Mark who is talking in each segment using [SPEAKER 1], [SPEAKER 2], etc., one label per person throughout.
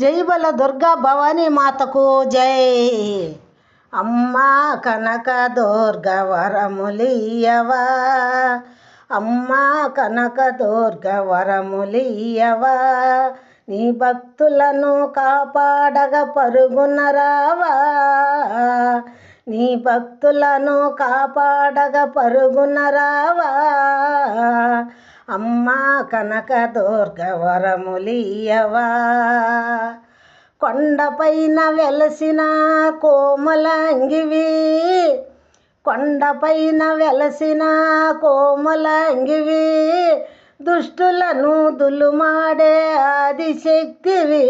[SPEAKER 1] జై బల దుర్గా భవానీ మాతకు జై. అమ్మా కనక దుర్గ వరములియవా, అమ్మా కనక దుర్గ వరములియవా, నీ భక్తులను కాపాడగ పరుగున రావా, నీ భక్తులను కాపాడగ పరుగున రావా, అమ్మా కనక దుర్గ వరములియవా. కొండపైన వెలసిన కోమలాంగివి, కొండపైన వెలసిన కోమలాంగివి, దుష్టులను దులుమాడే ఆదిశక్తివి,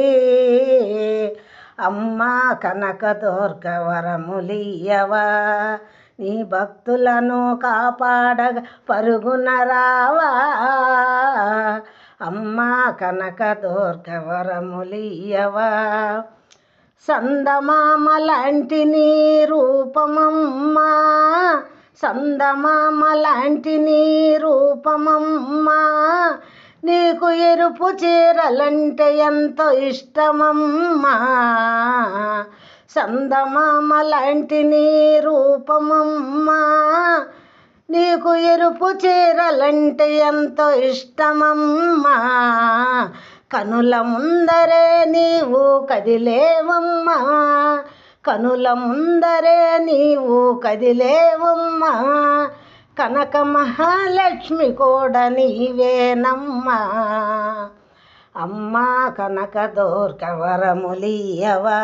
[SPEAKER 1] అమ్మా కనక దుర్గ వరములియవా, నీ భక్తులను కాపాడగ పరుగున రావా, అమ్మా కనక దుర్గ వరములియవా. సందమామ లాంటి నీ రూపమమ్మా, సందమామ లాంటి నీ రూపమమ్మా, నీకు ఎరుపు చీరలంటే ఎంతో ఇష్టమమ్మా, సందమామ లాంటి నీ రూపమమ్మా, నీకు ఎరుపు చీరలంటే ఎంతో ఇష్టమమ్మా, కనుల ముందరే నీవు కదిలేవమ్మా, కనుల ముందరే నీవు కదిలేవమ్మా, కనక మహాలక్ష్మి కూడా నీవేనమ్మా, అమ్మా కనక దుర్గ వరములియవా,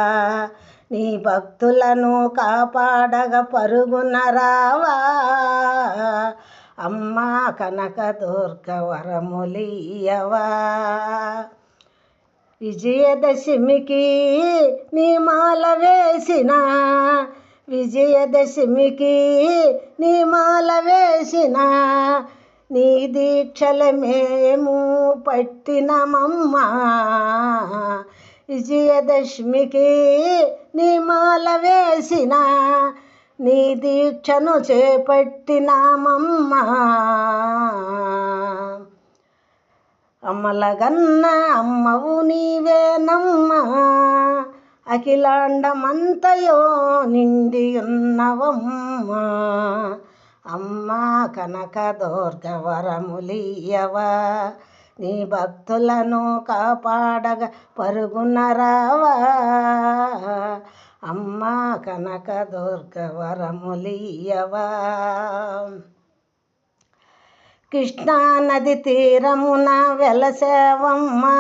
[SPEAKER 1] నీ భక్తులను కాపాడగ పరుగున రావా, అమ్మా కనక దుర్గ వరములియవా. విజయదశమికి నీ మాల వేసిన, విజయదశమికి నీ మాల వేసిన, నీ దీక్షల మేము పట్టినమమ్మా, విజయదశమికి నీ మాల వేసిన, నీ దీక్షను చేపట్టినామమ్మా, అమ్మలగన్న అమ్మవు నీవేనమ్మా, అఖిలాండమంతయో నిండి ఉన్నవమ్మా, అమ్మా కనక దుర్గ వరములియవా, నీ భక్తులను కాపాడగ పరుగున రావా, అమ్మా కనక దుర్గ వరములియవా. కృష్ణా నది తీరమున వెలసేవమ్మా,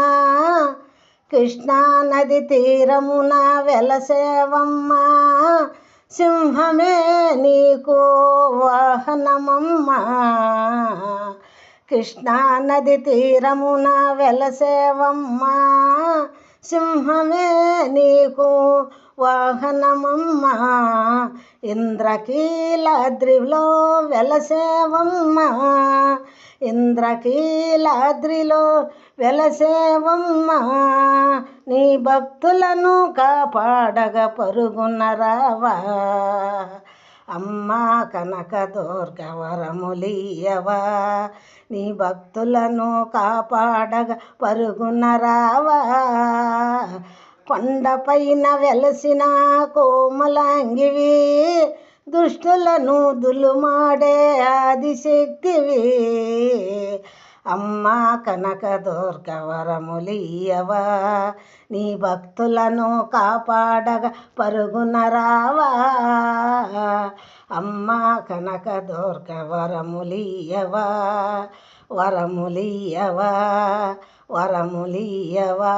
[SPEAKER 1] కృష్ణా నది తీరమున వెలసేవమ్మా, సింహమే నీకు వాహనమమ్మా, కృష్ణా నది తీరమున వెలసేవమ్మా, సింహమే నీకు వాహనమమ్మా, ఇంద్రకీలాద్రిలో వెలసేవమ్మా, ఇంద్రకీలాద్రిలో వెలసేవమ్మా, నీ భక్తులను కాపాడగ పరుగున రావా, అమ్మా కనక దుర్గ వరములియవా, నీ భక్తులను కాపాడగ పరుగున రావా, కొండపైన వెలసిన కోమలాంగివి, దుష్టులను దులుమాడే ఆదిశక్తివి, అమ్మా కనక దుర్గ వరములియవా, నీ భక్తులను కాపాడగ పరుగున రావా, అమ్మా కనక దుర్గ వరములియవా, వరములియవా, వరములియవా.